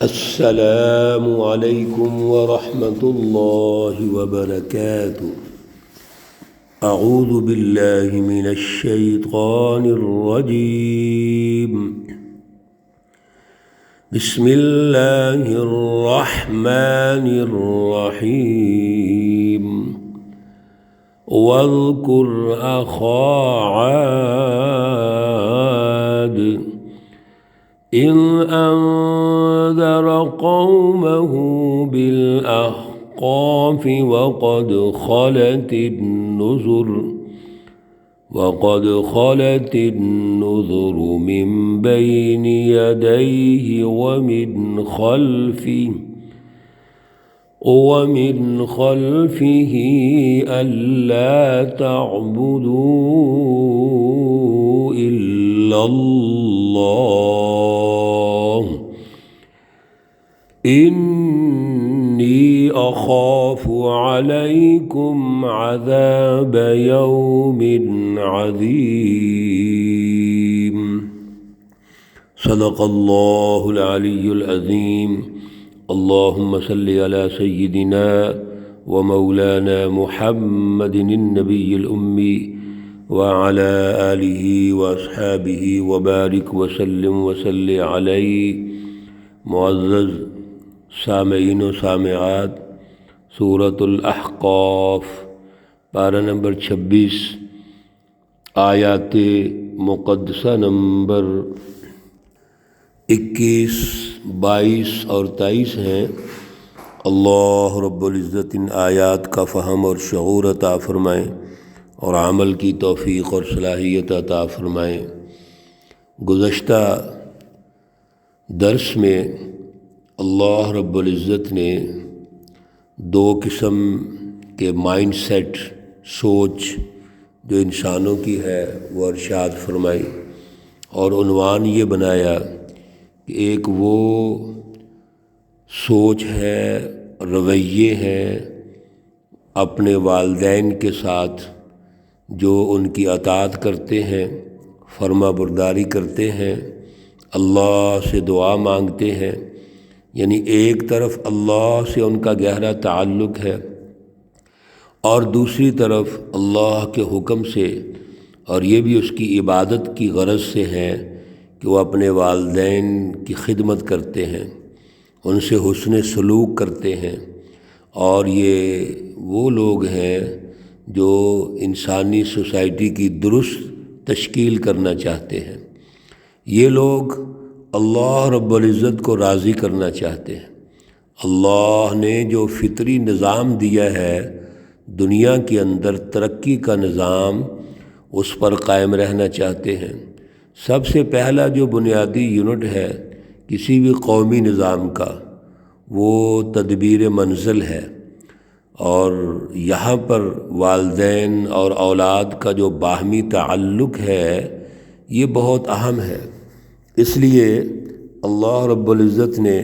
السلام علیکم ورحمۃ اللہ وبرکاتہ۔ اعوذ باللہ من الشیطان الرجیم، بسم اللہ الرحمن الرحیم۔ واذکر اخا عاد إذ أنذر قومه بالأحقاف وقد خلت النذر من بين يديه ومن خلفه ألا تعبدوا إلا الله إني أخاف عليكم عذاب يوم عظيم۔ صدق الله العلي العظيم۔ اللهم صل على سيدنا ومولانا محمد النبي الأمي وعلى آلہ واصحابہ وبارک وسلم وصلی علیہ۔ معزز سامعین و سامعات، سورۃ الاحقاف پارہ نمبر 26، آیات مقدسہ نمبر 21، 22 اور 23 ہیں۔ اللہ رب العزت ان آیات کا فہم اور شعور عطا فرمائیں اور عمل کی توفیق اور صلاحیت عطا فرمائیں۔ گزشتہ درس میں اللہ رب العزت نے دو قسم کے مائنڈ سیٹ، سوچ جو انسانوں کی ہے وہ ارشاد فرمائی، اور عنوان یہ بنایا کہ ایک وہ سوچ ہے، رویے ہیں اپنے والدین کے ساتھ جو ان کی اطاعت کرتے ہیں، فرما برداری کرتے ہیں، اللہ سے دعا مانگتے ہیں، یعنی ایک طرف اللہ سے ان کا گہرا تعلق ہے اور دوسری طرف اللہ کے حکم سے، اور یہ بھی اس کی عبادت کی غرض سے ہے کہ وہ اپنے والدین کی خدمت کرتے ہیں، ان سے حسن سلوک کرتے ہیں، اور یہ وہ لوگ ہیں جو انسانی سوسائٹی کی درست تشکیل کرنا چاہتے ہیں۔ یہ لوگ اللہ رب العزت کو راضی کرنا چاہتے ہیں۔ اللہ نے جو فطری نظام دیا ہے دنیا کے اندر، ترقی کا نظام، اس پر قائم رہنا چاہتے ہیں۔ سب سے پہلا جو بنیادی یونٹ ہے کسی بھی قومی نظام کا، وہ تدبیر منزل ہے، اور یہاں پر والدین اور اولاد کا جو باہمی تعلق ہے یہ بہت اہم ہے۔ اس لیے اللہ رب العزت نے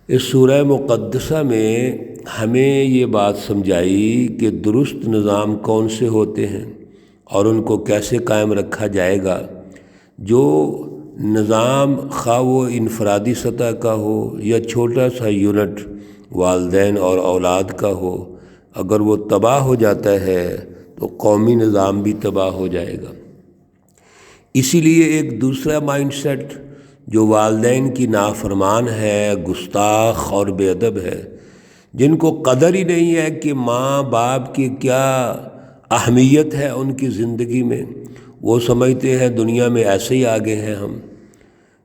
اس سورہ مقدسہ میں ہمیں یہ بات سمجھائی کہ درست نظام کون سے ہوتے ہیں اور ان کو کیسے قائم رکھا جائے گا۔ جو نظام خواہ وہ انفرادی سطح کا ہو یا چھوٹا سا یونٹ والدین اور اولاد کا ہو، اگر وہ تباہ ہو جاتا ہے تو قومی نظام بھی تباہ ہو جائے گا۔ اسی لیے ایک دوسرا مائنڈ سیٹ جو والدین کی نافرمان ہے، گستاخ اور بے ادب ہے، جن کو قدر ہی نہیں ہے کہ ماں باپ کی کیا اہمیت ہے ان کی زندگی میں، وہ سمجھتے ہیں دنیا میں ایسے ہی آگے ہیں ہم۔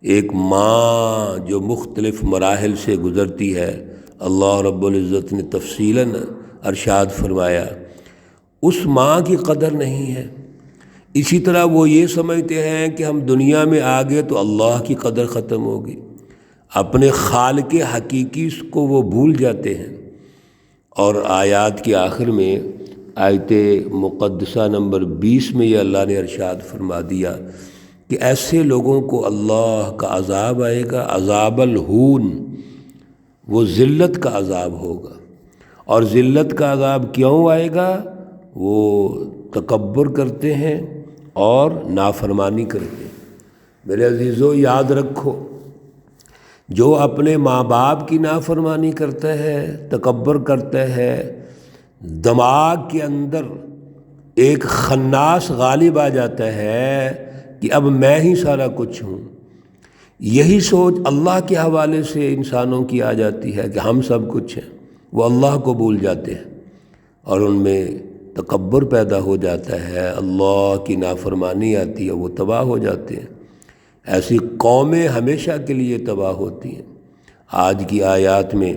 ایک ماں جو مختلف مراحل سے گزرتی ہے، اللہ رب العزت نے تفصیلاً ارشاد فرمایا، اس ماں کی قدر نہیں ہے۔ اسی طرح وہ یہ سمجھتے ہیں کہ ہم دنیا میں آگے تو اللہ کی قدر ختم ہوگی، اپنے خالق حقیقی کو وہ بھول جاتے ہیں۔ اور آیات کے آخر میں آیت مقدسہ نمبر 20 میں یہ اللہ نے ارشاد فرما دیا کہ ایسے لوگوں کو اللہ کا عذاب آئے گا، عذاب الہون، وہ ذلت کا عذاب ہوگا۔ اور ذلت کا عذاب کیوں آئے گا؟ وہ تکبر کرتے ہیں اور نافرمانی کرتے ہیں۔ میرے عزیزو، یاد رکھو جو اپنے ماں باپ کی نافرمانی کرتا ہے، تکبر کرتا ہے، دماغ کے اندر ایک خناس غالب آ جاتا ہے کہ اب میں ہی سارا کچھ ہوں، یہی سوچ اللہ کے حوالے سے انسانوں کی آ جاتی ہے کہ ہم سب کچھ ہیں، وہ اللہ کو بھول جاتے ہیں اور ان میں تکبر پیدا ہو جاتا ہے، اللہ کی نافرمانی آتی ہے، وہ تباہ ہو جاتے ہیں۔ ایسی قومیں ہمیشہ کے لیے تباہ ہوتی ہیں۔ آج کی آیات میں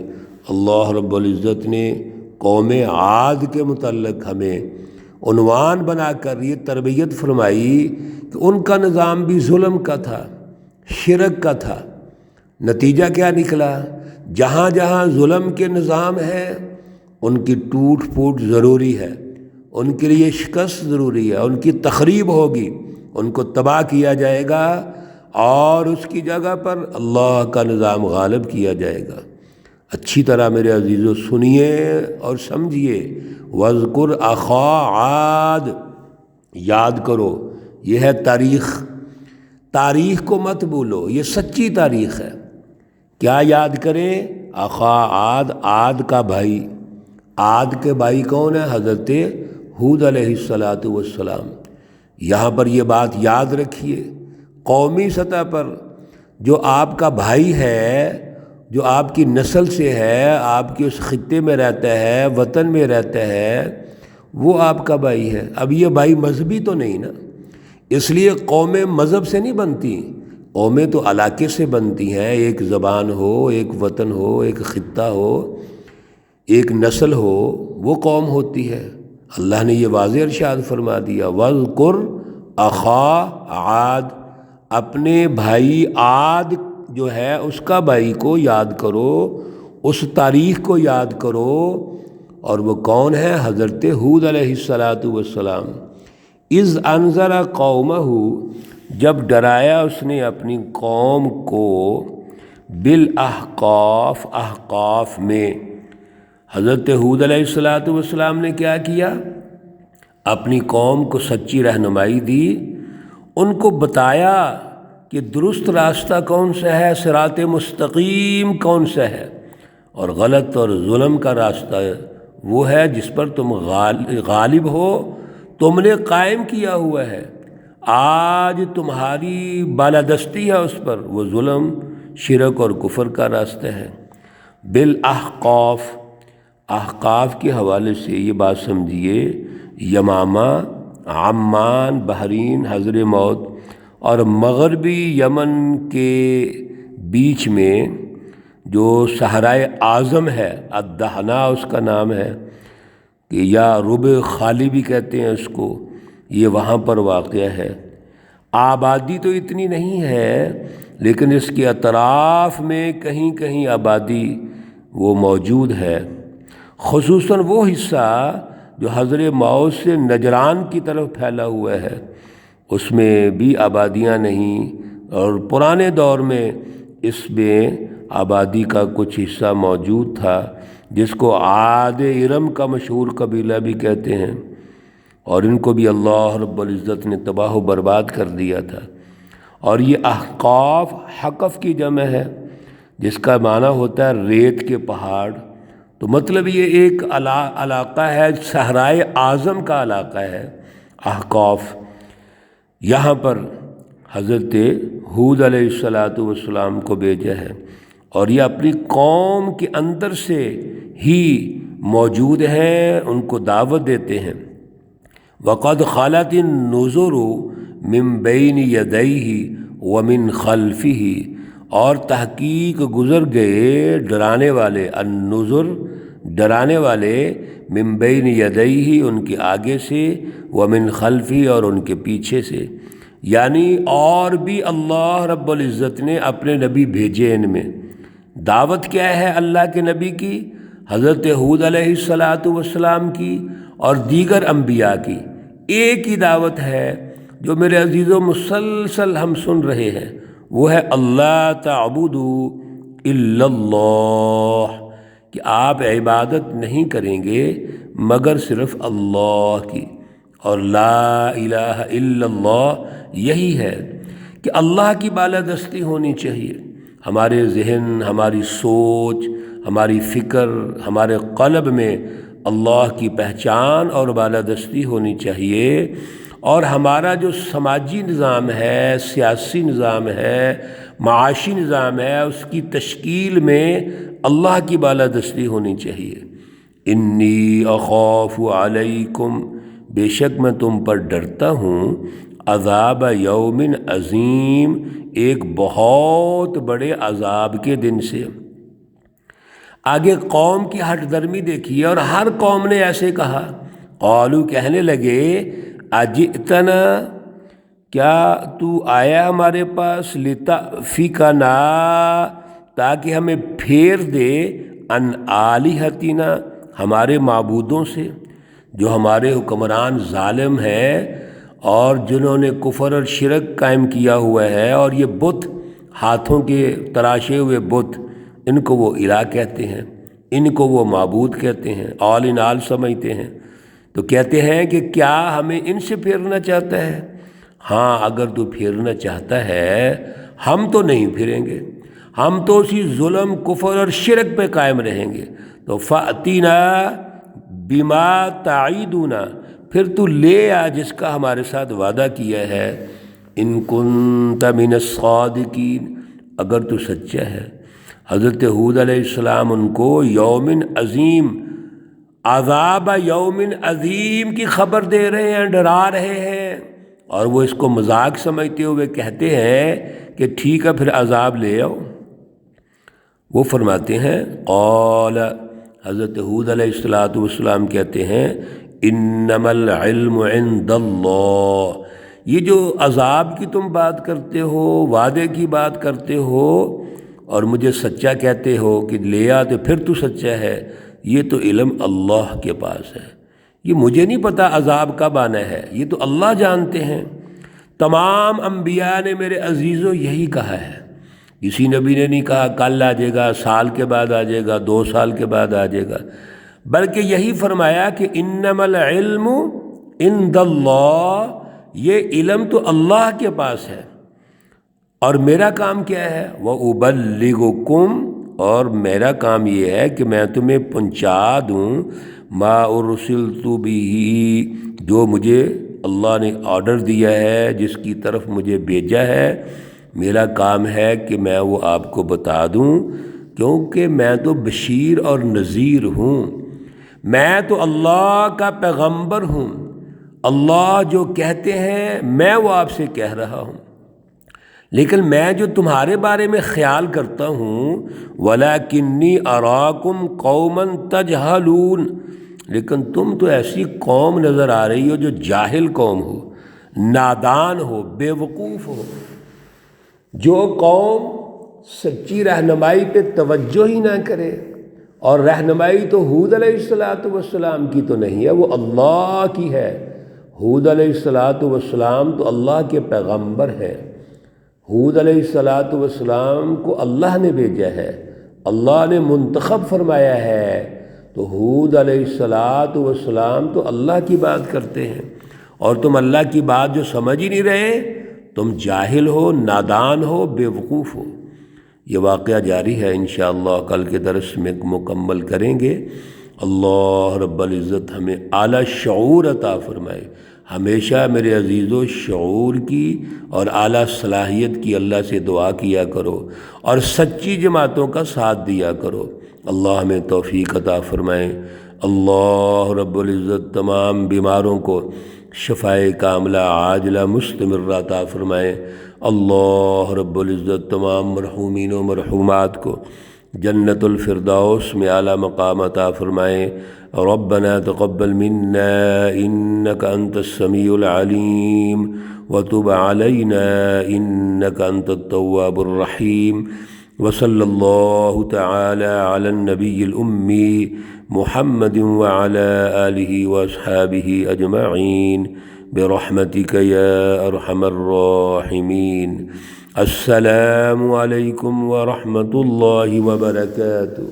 اللہ رب العزت نے قوم عاد کے متعلق ہمیں عنوان بنا کر یہ تربیت فرمائی کہ ان کا نظام بھی ظلم کا تھا، شرک کا تھا۔ نتیجہ کیا نکلا؟ جہاں جہاں ظلم کے نظام ہے ان کی ٹوٹ پھوٹ ضروری ہے، ان کے لیے شکست ضروری ہے، ان کی تخریب ہوگی، ان کو تباہ کیا جائے گا اور اس کی جگہ پر اللہ کا نظام غالب کیا جائے گا۔ اچھی طرح میرے عزیزو سنیے اور سمجھیے۔ وَاذْكُرْ أَخَا عَاد، یاد کرو، یہ ہے تاریخ کو مت بھولو، یہ سچی تاریخ ہے۔ کیا یاد کریں؟ اخا عاد، عاد کا بھائی۔ عاد کے بھائی کون ہے؟ حضرت ہود علیہ السلام۔ یہاں پر یہ بات یاد رکھیے، قومی سطح پر جو آپ کا بھائی ہے، جو آپ کی نسل سے ہے، آپ کے اس خطے میں رہتا ہے، وطن میں رہتا ہے، وہ آپ کا بھائی ہے۔ اب یہ بھائی مذہبی تو نہیں نا، اس لیے قومیں مذہب سے نہیں بنتی، قومیں تو علاقے سے بنتی ہیں، ایک زبان ہو، ایک وطن ہو، ایک خطہ ہو، ایک نسل ہو، وہ قوم ہوتی ہے۔ اللہ نے یہ واضح ارشاد فرما دیا، وَاذْكُرْ أَخَا عَاد، اپنے بھائی عاد جو ہے اس کا بھائی کو یاد کرو، اس تاریخ کو یاد کرو، اور وہ کون ہے؟ حضرت ہود علیہ السلام۔ اذ انذر قومہ، جب ڈرایا اس نے اپنی قوم کو، بالاحقاف، احقاف میں۔ حضرت ہود علیہ السلام نے کیا کیا؟ اپنی قوم کو سچی رہنمائی دی، ان کو بتایا کہ درست راستہ کون سا ہے، صراط مستقیم کون سا ہے، اور غلط اور ظلم کا راستہ وہ ہے جس پر تم غالب ہو، تم نے قائم کیا ہوا ہے، آج تمہاری بالادستی ہے اس پر، وہ ظلم، شرک اور کفر کا راستہ ہے۔ بالاحقاف، احقاف کے حوالے سے یہ بات سمجھیے، یمامہ، عمان، بحرین، حضر موت اور مغربی یمن کے بیچ میں جو صحرائے اعظم ہے، الدہنا اس کا نام ہے، کہ یا ربع خالی بھی کہتے ہیں اس کو، یہ وہاں پر واقع ہے۔ آبادی تو اتنی نہیں ہے، لیکن اس کے اطراف میں کہیں کہیں آبادی وہ موجود ہے، خصوصاً وہ حصہ جو حضر موت سے نجران کی طرف پھیلا ہوا ہے، اس میں بھی آبادیاں نہیں، اور پرانے دور میں اس میں آبادی کا کچھ حصہ موجود تھا، جس کو عاد ارم کا مشہور قبیلہ بھی کہتے ہیں، اور ان کو بھی اللہ رب العزت نے تباہ و برباد کر دیا تھا۔ اور یہ احقاف، حقف کی جمع ہے، جس کا معنی ہوتا ہے ریت کے پہاڑ، تو مطلب یہ ایک علاقہ ہے، صحرائے اعظم کا علاقہ ہے احقاف۔ یہاں پر حضرت ہود علیہ السلام کو بھیجا ہے، اور یہ اپنی قوم کے اندر سے ہی موجود ہیں، ان کو دعوت دیتے ہیں۔ وَقَدْ خَلَتِ النُّذُرُ مِن بَيْنِ يَدَيْهِ وَمِن خَلْفِهِ، اور تحقیق گزر گئے ڈرانے والے، النذر ڈرانے والے، من بین یدیہ ان کے آگے سے، ومن خلفی اور ان کے پیچھے سے، یعنی اور بھی اللہ رب العزت نے اپنے نبی بھیجے ان میں۔ دعوت کیا ہے اللہ کے نبی کی؟ حضرت ہود علیہ السلام کی اور دیگر انبیاء کی ایک ہی دعوت ہے جو میرے عزیزوں مسلسل ہم سن رہے ہیں، وہ ہے اللہ تعبدوا الا اللہ، کہ آپ عبادت نہیں کریں گے مگر صرف اللہ کی، اور لا الہ الا اللہ یہی ہے کہ اللہ کی بالادستی ہونی چاہیے، ہمارے ذہن، ہماری سوچ، ہماری فکر، ہمارے قلب میں اللہ کی پہچان اور بالادستی ہونی چاہیے، اور ہمارا جو سماجی نظام ہے، سیاسی نظام ہے، معاشی نظام ہے، اس کی تشکیل میں اللہ کی بالادستی ہونی چاہیے۔ انی اخاف علیکم، بے شک میں تم پر ڈرتا ہوں، عذاب یوم عظیم، ایک بہت بڑے عذاب کے دن سے۔ آگے قوم کی ہٹ درمی دیکھیے، اور ہر قوم نے ایسے کہا، قالو کہنے لگے، اجئتنا، کیا تو آیا ہمارے پاس، لتأفکنا، تاکہ ہمیں پھیر دے، عن آلہتنا، ہمارے معبودوں سے، جو ہمارے حکمران ظالم ہیں اور جنہوں نے کفر اور شرک قائم کیا ہوا ہے، اور یہ بت، ہاتھوں کے تراشے ہوئے بت، ان کو وہ الہ کہتے ہیں، ان کو وہ معبود کہتے ہیں، آل ان آل سمجھتے ہیں۔ تو کہتے ہیں کہ کیا ہمیں ان سے پھیرنا چاہتا ہے؟ ہاں، اگر تو پھیرنا چاہتا ہے، ہم تو نہیں پھریں گے، ہم تو اسی ظلم، کفر اور شرک پہ قائم رہیں گے۔ تو فأتینا بما تعیدنا، پھر تو لے آ جس کا ہمارے ساتھ وعدہ کیا ہے، ان کنت من الصادقین، اگر تو سچا ہے۔ حضرت ہود علیہ السلام ان کو یوم عظیم، عذاب یوم عظیم کی خبر دے رہے ہیں، ڈرا رہے ہیں، اور وہ اس کو مذاق سمجھتے ہوئے کہتے ہیں کہ ٹھیک ہے پھر عذاب لے آؤ۔ وہ فرماتے ہیں، قال، حضرت ہود علیہ السلام کہتے ہیں، انما العلم عند اللہ، یہ جو عذاب کی تم بات کرتے ہو، وعدے کی بات کرتے ہو، اور مجھے سچا کہتے ہو کہ لے آ تو پھر تو سچا ہے، یہ تو علم اللہ کے پاس ہے، یہ مجھے نہیں پتا عذاب کب آنا ہے، یہ تو اللہ جانتے ہیں۔ تمام انبیاء نے میرے عزیزو یہی کہا ہے، کسی نبی نے نہیں کہا کل آ جائے گا، سال کے بعد آ جائے گا، 2 سال کے بعد آ جائے گا، بلکہ یہی فرمایا کہ انما العلم عند اللہ، یہ علم تو اللہ کے پاس ہے، اور میرا کام کیا ہے، وَأُبَلِّغُكُمْ، اور میرا کام یہ ہے کہ میں تمہیں پہنچا دوں، ما ارسلت بہ، جو مجھے اللہ نے آرڈر دیا ہے، جس کی طرف مجھے بھیجا ہے، میرا کام ہے کہ میں وہ آپ کو بتا دوں، کیونکہ میں تو بشیر اور نذیر ہوں، میں تو اللہ کا پیغمبر ہوں، اللہ جو کہتے ہیں میں وہ آپ سے کہہ رہا ہوں۔ لیکن میں جو تمہارے بارے میں خیال کرتا ہوں، وَلَكِنِّي أَرَاكُمْ قَوْمًا تَجْهَلُونَ، لیکن تم تو ایسی قوم نظر آ رہی ہو جو جاہل قوم ہو، نادان ہو، بے وقوف ہو۔ جو قوم سچی رہنمائی پہ توجہ ہی نہ کرے، اور رہنمائی تو ہود علیہ السلام کی تو نہیں ہے، وہ اللہ کی ہے۔ ہود علیہ السلام تو اللہ کے پیغمبر ہیں، ہود علیہ السلام کو اللہ نے بھیجا ہے، اللہ نے منتخب فرمایا ہے، تو ہود علیہ السلام تو اللہ کی بات کرتے ہیں، اور تم اللہ کی بات جو سمجھ ہی نہیں رہے، تم جاہل ہو، نادان ہو، بے وقوف ہو۔ یہ واقعہ جاری ہے، انشاءاللہ کل کے درس میں مکمل کریں گے۔ اللہ رب العزت ہمیں اعلیٰ شعور عطا فرمائے۔ ہمیشہ میرے عزیزو شعور کی اور اعلیٰ صلاحیت کی اللہ سے دعا کیا کرو، اور سچی جماعتوں کا ساتھ دیا کرو۔ اللہ ہمیں توفیق عطا فرمائے۔ اللہ رب العزت تمام بیماروں کو شفائے کاملہ عاجلہ مستمرہ عطا فرمائے۔ اللہ رب العزت تمام مرحومین و مرحومات کو جنت الفردوس میں اعلیٰ مقام عطا فرمائے۔ ربنا تقبل منا انك انت السميع العليم وتب علينا انك انت التواب الرحيم، وصلى الله تعالى على النبي الأمي محمد وعلى آله وأصحابه أجمعين برحمتك يا أرحم الراحمين۔ السلام عليكم ورحمة الله وبركاته۔